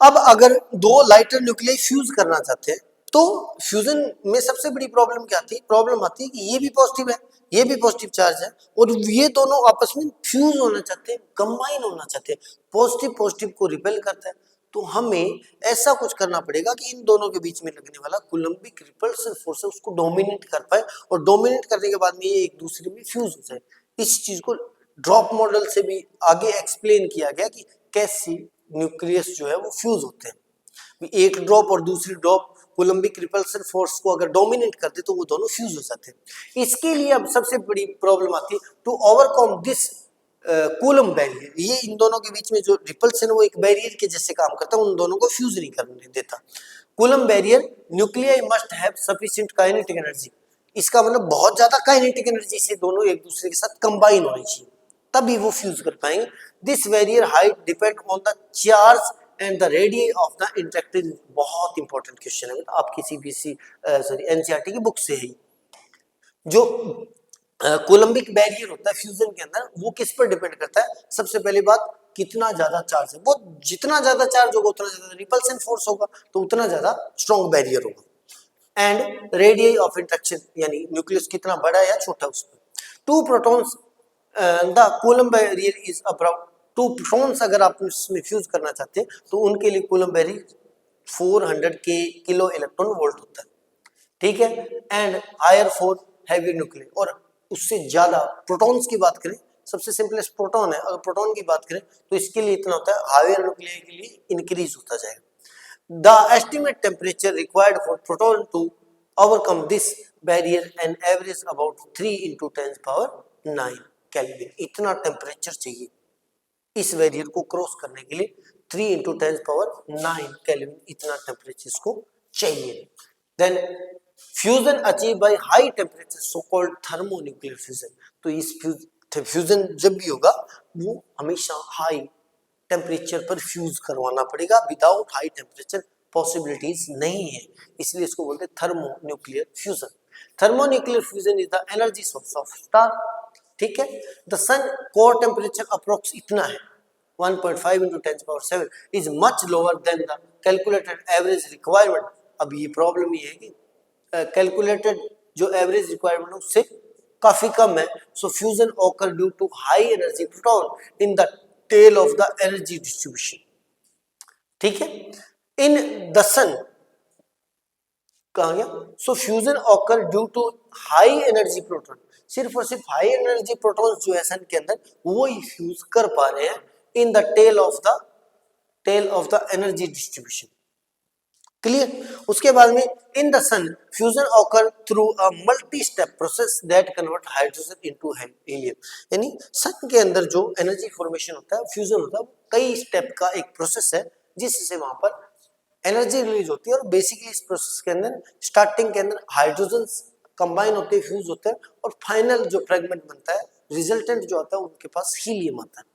अब अगर दो लाइटर न्यूक्लियाई फ्यूज करना चाहते हैं तो फ्यूजन में सबसे बड़ी प्रॉब्लम क्या आती है? प्रॉब्लम आती है कि ये भी पॉजिटिव है, ये भी पॉजिटिव चार्ज है और ये दोनों आपस में फ्यूज होना चाहते हैं, कंबाइन होना चाहते हैं, पॉजिटिव पॉजिटिव को रिपेल करता है। तो हमें ऐसा कुछ करना पड़ेगा कि इन दोनों के बीच में लगने वाला कूलम्बिक रिपल्सन फोर्स है उसको डोमिनेट कर पाए और डोमिनेट करने के बाद में ये एक दूसरे में फ्यूज हो जाए। इस चीज को ड्रॉप मॉडल से भी आगे एक्सप्लेन किया गया कि कैसे न्यूक्लियस जो है वो फ्यूज होते हैं। एक ड्रॉप और दूसरी ड्रॉप कूलम्बिक रिपल्सन फोर्स को अगर डोमिनेट कर दे तो वो दोनों फ्यूज हो जाते हैं। इसके लिए अब सबसे बड़ी प्रॉब्लम आती है to overcome this Coulomb barrier. ये इन दोनों के बीच में जो रिपल्सन वो एक बैरियर के जैसे काम करता है, उन दोनों को फ्यूज नहीं करने देता। Coulomb barrier nuclei must have sufficient kinetic energy. इसका मतलब बहुत ज्यादा काइनेटिक एनर्जी से दोनों एक दूसरे के साथ कंबाइन होनी चाहिए, तभी वो फ्यूज कर पाएंगे। This barrier height depend on the charge and the radius of the interactive. बहुत इंपॉर्टेंट क्वेश्चन है, आपकी सीबीएसई एनसीईआरटी की बुक से है। जो कोलम्बिक बैरियर होता है फ्यूजन के अंदर वो किस पर डिपेंड करता है? सबसे पहली बात कितना ज्यादा चार्ज है, वो जितना ज्यादा चार्ज होगा उतना ज्यादा रिपल्सन फोर्स होगा, तो उतना ज्यादा स्ट्रॉन्ग बैरियर होगा। एंड रेडियस ऑफ इंटरेक्शन यानी न्यूक्लियस कितना बड़ा या छोटा उस पर। Two protons the Coulomb barrier is about two protons अगर आप इसमें फ्यूज करना चाहते हैं तो उनके लिए कूलम बैरियर 400 के किलो इलेक्ट्रॉन वोल्ट होता है, ठीक है। And higher for heavy nuclear, और उससे ज्यादा प्रोटॉन्स की बात करें, सबसे सिंपलेस्ट प्रोटॉन है, अगर प्रोटॉन की बात करें तो इसके लिए इतना होता है, हायर न्यूक्लियर के लिए इंक्रीज होता जाएगा। The estimate temperature required for proton to overcome this barrier and average about 3 into 10 power 9 Kelvin। इतना टेम्परेचर चाहिए इस बैरियर को क्रॉस करने के लिए, 3 into 10 power 9 Kelvin इतना टेम्परेचर इसको चाहिए। Then fusion achieved by high temperature so called thermonuclear fusion। तो इस फ्यूजन जब भी होगा वो हमेशा हाई टेम्परेचर पर फ्यूज करवाना पड़ेगा, विदाउट हाई टेम्परेचर पॉसिबिलिटीज नहीं है, इसलिए इसको बोलते हैं thermonuclear fusion. Thermonuclear fusion is the energy source of star, ठीक है। The sun core temperature approx इतना है 1.5 into 10 power 7 is much lower than the calculated average requirement। अब ये प्रॉब्लम ये है कि कैलकुलेटेड जो एवरेज रिक्वायरमेंट है उससे काफी कम है। So fusion occur due to high energy proton in the tail of the energy distribution, ठीक है। इन द सन कहा गया, so fusion occur due to high energy proton, सिर्फ और सिर्फ हाई एनर्जी प्रोटॉन्स जो है सन के अंदर वो ही फ्यूज कर पा रहे हैं in the tail of the energy distribution, clear. उसके बाद में in the sun fusion occur through a multi step process that convert hydrogen into helium. यानी सन के अंदर जो एनर्जी फॉर्मेशन होता है, फ्यूजन होता है, कई स्टेप का एक प्रोसेस है जिससे वहां पर एनर्जी रिलीज होती है। और बेसिकली इस प्रोसेस के अंदर स्टार्टिंग के अंदर हाइड्रोजन कंबाइन होते हैं, फ्यूज होते हैं, और फाइनल जो फ्रेगमेंट बनता है, रिजल्टेंट जो आता है, उनके पास हीलियम आता है।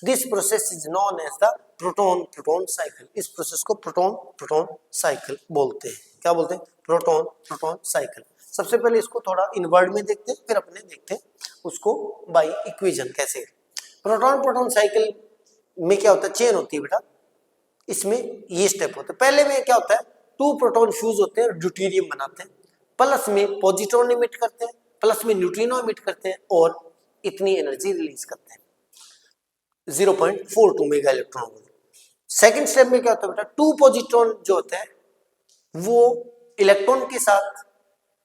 This process is known as the proton proton cycle. इस प्रोसेस को प्रोटॉन प्रोटॉन साइकिल बोलते हैं। क्या बोलते हैं? Proton proton cycle. सबसे पहले इसको थोड़ा इन वर्ड में देखते हैं, फिर अपने देखते हैं उसको बाय इक्वेशन कैसे। प्रोटॉन प्रोटॉन साइकिल में क्या होता है? चेन होती है बेटा, इसमें ये स्टेप होता है। पहले में क्या होता है? टू प्रोटॉन फ्यूज होते हैं, ड्यूटेरियम बनाते हैं, प्लस में पॉजिट्रॉन इमिट करते हैं, प्लस में न्यूट्रिनो इमिट करते हैं और इतनी एनर्जी रिलीज करते हैं 0.42 mega electron volt. Second step में क्या होता है बेटा? टू पॉजिट्रॉन जो होता है वो इलेक्ट्रॉन के साथ,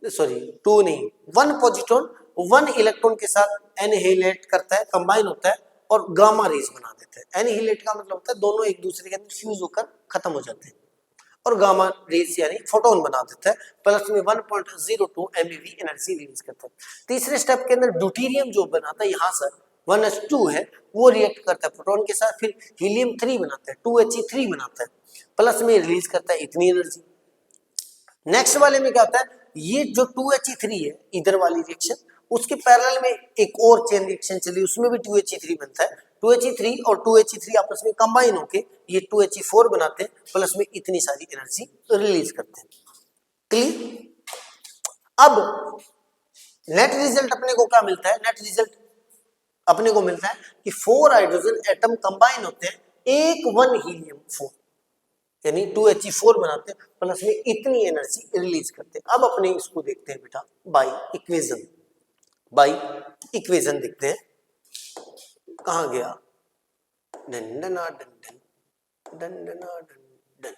सॉरी टू नहीं, वन पॉजिट्रॉन वन इलेक्ट्रॉन के साथ एनहिलेट करता है, कंबाइन होता है और गामा रेज बना देता है। एनहिलेट का मतलब होता है दोनों एक दूसरे के अंदर फ्यूज होकर खत्म हो जाते हैं, और गामा रेज यानी फोटोन बना देता है, प्लस में 1.02 MeV एनर्जी रिलीज करता है। तीसरे स्टेप के अंदर ड्यूटेरियम जो बनाता है, यहाँ से 1s2 है, वो रिएक्ट करता है प्रोटॉन के साथ, फिर हीलियम 3 बनाता है, 2He3 बनाता है, प्लस में रिलीज करता है इतनी एनर्जी। नेक्स्ट वाले में क्या होता है? ये जो 2He3 है, इधर वाली रिएक्शन, उसके पैरेलल में एक और चेन रिएक्शन चली, उसमें भी 2He3 बनता है। 2He3 और 2He3 आपस में कंबाइन होके ये 2He4 बनाते हैं, प्लस में इतनी सारी एनर्जी रिलीज करते हैं। क्लियर? अब नेट रिजल्ट अपने को क्या मिलता है? नेट रिजल्ट अपने को मिलता है कि 4 हाइड्रोजन एटम कंबाइन होते हैं एक 1 हीलियम 4 यानी 2He4 बनाते हैं, प्लस में इतनी एनर्जी रिलीज करते हैं। अब अपने इसको देखते हैं बेटा बाई इक्वेशन देखते हैं, कहां गया, डंडना डंडन डंडना डंडन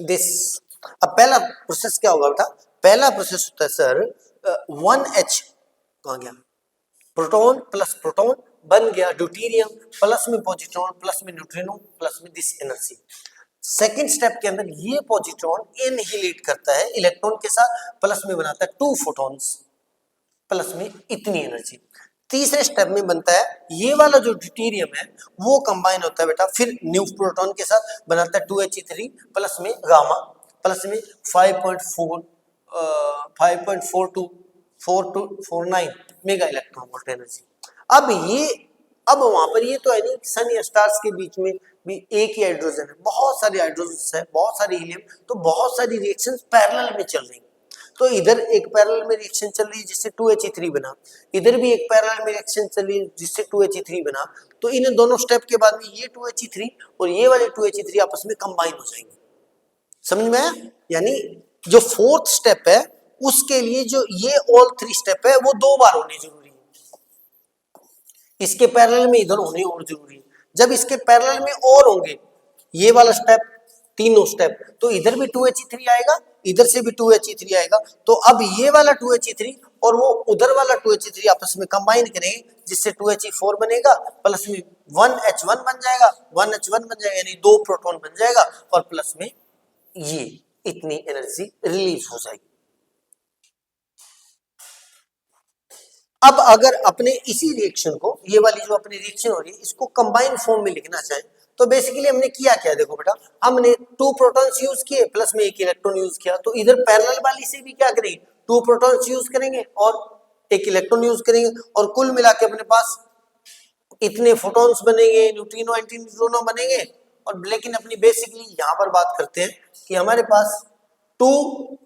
दिस। अब पहला प्रोसेस क्या होगा बेटा, पहला प्रोसेस होता है सर 1H, कहां गया, प्रोटॉन प्लस प्रोटॉन बन गया ड्यूटेरियम, प्लस में पॉजिट्रॉन प्लस में न्यूट्रिनो प्लस में दिस एनर्जी। सेकेंड स्टेप के अंदर ये पॉजिट्रॉन इनहिलेट करता है इलेक्ट्रॉन के साथ, प्लस में बनाता है 2 फोटॉन्स प्लस में इतनी एनर्जी। तीसरे स्टेप में बनता है ये वाला जो ड्यूटेरियम है वो कंबाइन होता है बेटा फिर न्यू प्रोटॉन के साथ, बनाता है 2He3 प्लस में गामा प्लस में 5.49 मेगा इलेक्ट्रॉन वोल्ट एनर्जी। अब वहां पर ये तो है नहीं सन या स्टार्स के बीच में भी एक ही हाइड्रोजन है, बहुत सारे हाइड्रोजन है, बहुत सारी हीलियम, तो बहुत सारी रिएक्शंस पैरेलल में चल रही हैं। तो इधर एक पैरेलल में रिएक्शन चल रही है जिससे 2He3 बना, इधर भी एक पैरेलल में रिएक्शन चल रही है जिससे 2He3 बना, तो इन दोनों स्टेप के बाद में ये 2He3 और ये वाले 2He3 आपस में कंबाइन हो जाएंगे। समझ में आया? यानी जो फोर्थ स्टेप है उसके लिए जो ये ऑल 3 स्टेप है वो 2 बार होने जरूरी है, इसके पैरेलल में इधर होने और जरूरी है। जब इसके पैरेलल में और होंगे ये वाला स्टेप, तीनों स्टेप, तो इधर भी 2He3 आएगा, इधर से भी 2He3 आएगा, तो अब ये वाला 2He3 और वो उधर वाला 2He3 आपस में कंबाइन करेंगे जिससे 2He4 बनेगा, प्लस में 1H1 बन जाएगा, 1H1 बन जाएगा यानी 2 प्रोटॉन बन जाएगा, और प्लस में ये इतनी एनर्जी रिलीज हो जाएगी। अब अगर अपने इसी रिएक्शन को, ये वाली जो अपनी रिएक्शन हो रही है, इसको कंबाइन फॉर्म में लिखना चाहें तो बेसिकली हमने किया क्या, देखो बेटा हमने 2 प्रोटॉन्स यूज किए प्लस में 1 इलेक्ट्रॉन यूज किया, तो इधर पैरेलल वाली से भी क्या करेंगे 2 प्रोटॉन्स यूज करेंगे और 1 इलेक्ट्रॉन यूज करेंगे, और कुल मिला के अपने पास इतने फोटॉन्स बनेंगे, न्यूट्रिनो एंटी न्यूट्रिनो बनेंगे। और लेकिन अपनी बेसिकली यहां पर बात करते हैं कि हमारे पास 2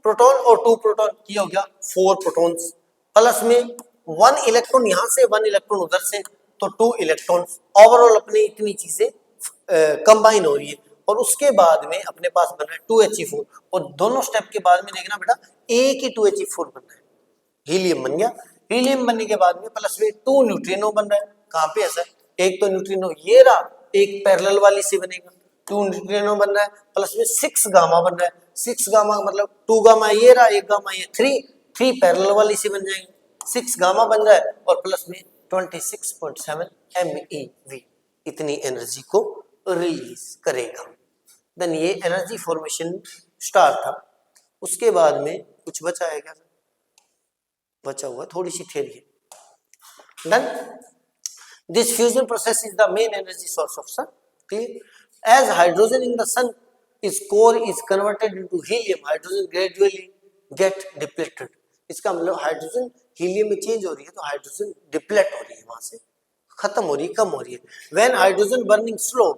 प्रोटॉन और 2 प्रोटॉन, ये हो गया 4 प्रोटॉन्स, प्लस में 1 इलेक्ट्रॉन यहां से 1 इलेक्ट्रॉन उधर से, तो 2 इलेक्ट्रॉन्स। ओवरऑल अपनी इतनी चीजें कंबाइन हो रही है, और उसके बाद में अपने पास बन रहा है 2He4, और दोनों स्टेप के बाद में देखना बेटा एक ही 2He4 बन रहा है, हीलियम बन गया। हीलियम बनने के बाद में प्लस में 2 न्यूट्रिनो बन रहा है, कहां पे ऐसा, एक तो न्यूट्रिनो ये रहा, एक पैरेलल वाली से बनेगा 2 न्यूट्रिनो बन रहा है, प्लस में 6 गामा बन रहा है, 6 गामा मतलब 2 गामा ये रहा, 1 गामा ये, 3 पैरेलल वाली से बन जाएंगे, 6 गामा बन रहा है, और प्लस में 26.7 MeV इतनी एनर्जी को रिलीज करेगा। देन ये एनर्जी फॉर्मेशन स्टार्ट था। उसके बाद में कुछ बचा है क्या, बचा हुआ थोड़ी सी थ्योरी है। Done. This fusion process is the main energy source of sun. Clear? As hydrogen in the sun is core is converted into helium, hydrogen gradually get depleted. इसका मतलब हाइड्रोजन हीलियम में चेंज हो रही है, तो हाइड्रोजन डिप्लेट हो रही है, वहां से खत्म हो रही है, कम हो रही है। When hydrogen burning slow,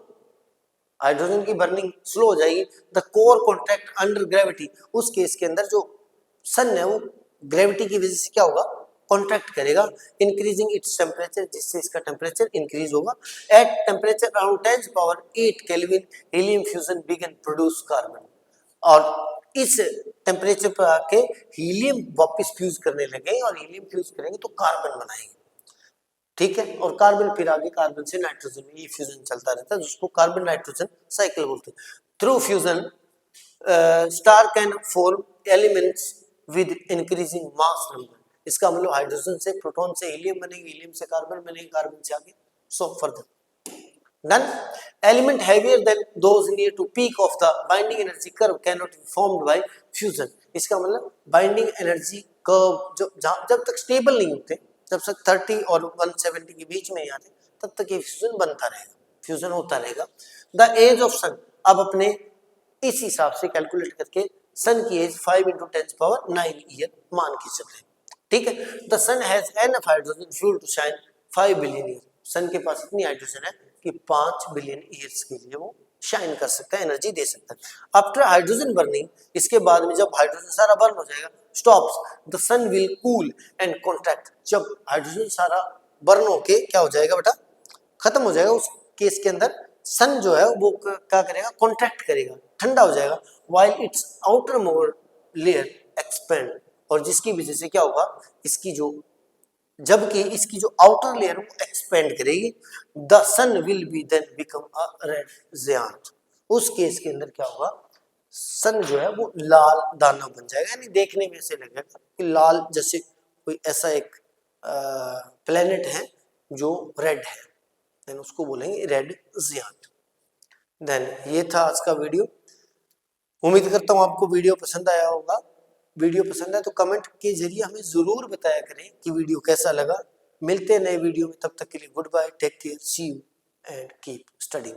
hydrogen की बर्निंग स्लो हो जाएगी, the core contract under gravity, उस केस के अंदर जो सन है वो ग्रेविटी की वजह से क्या होगा, कॉन्ट्रैक्ट करेगा, इंक्रीजिंग इट्स टेम्परेचर, जिससे इसका टेम्परेचर इंक्रीज होगा। At temperature around 10⁸ kelvin helium fusion begin produce carbon, और इस टेम्परेचर पर आके हीलियम वापस फ्यूज करने लगे, और हीलियम फ्यूज करेंगे तो कार्बन बनाएंगे, ठीक है, और कार्बन फिर आगे कार्बन से नाइट्रोजन में ये फ्यूजन चलता रहता है, जिसको कार्बन नाइट्रोजन साइकिल बोलते हैं। Through fusion star can form elements with increasing mass number. इसका मतलब हाइड्रोजन से प्रोटॉन से हीलियम बनेगी, हीलियम से कार्बन बनेगी, कार्बन से आगे so further. Done. Element heavier than those near to peak of the binding energy curve cannot be formed by fusion. इसका मतलब बाइंडिंग एनर्जी कर्व जब तक स्टेबल नहीं होते, जब तक 30 और 170 के बीच में आते, तब तक ये फ्यूजन बनता रहेगा, फ्यूजन होता रहेगा। द एज ऑफ सन, अब अपने इस हिसाब से कैलकुलेट करके सन की एज 5 × 10⁹ ईयर मान के चल रहे, ठीक है। The sun has enough hydrogen fuel to shine 5 billion year. Sun के पास इतनी हाइड्रोजन है कि 5 बिलियन ईयर्स के लिए वो शाइन कर सकता है, एनर्जी दे सकता है। आफ्टर हाइड्रोजन बर्निंग, इसके बाद में जब हाइड्रोजन सारा बर्न हो जाएगा, stops, the sun will cool and contract. जब हाइड्रोजन सारा बर्न होके क्या हो जाएगा बेटा, खत्म हो जाएगा। उस केस के अंदर सन जो है वो क्या करेगा, कॉन्ट्रैक्ट करेगा, ठंडा हो जाएगा, while it's outer more layer expand, और जिसकी वजह से क्या होगा, इसकी जो, जबकि इसकी जो आउटर लेयर वो एक्सपेंड करेगी, the sun will be then become a red giant. उस केस के अंदर क्या होगा, सन जो है वो लाल दाना बन जाएगा, यानी देखने में ऐसे लगेगा कि लाल जैसे कोई ऐसा एक प्लेनेट है जो रेड है, देन उसको बोलेंगे रेड जियांट। देन ये था आज का वीडियो। उम्मीद करता हूँ आपको वीडियो पसंद आया होगा। वीडियो पसंद है तो कमेंट के जरिए हमें जरूर बताया करें कि वीडियो कैसा लगा। मिलते हैं नए वीडियो में, तब तक के लिए good bye, take care, see you and keep studying.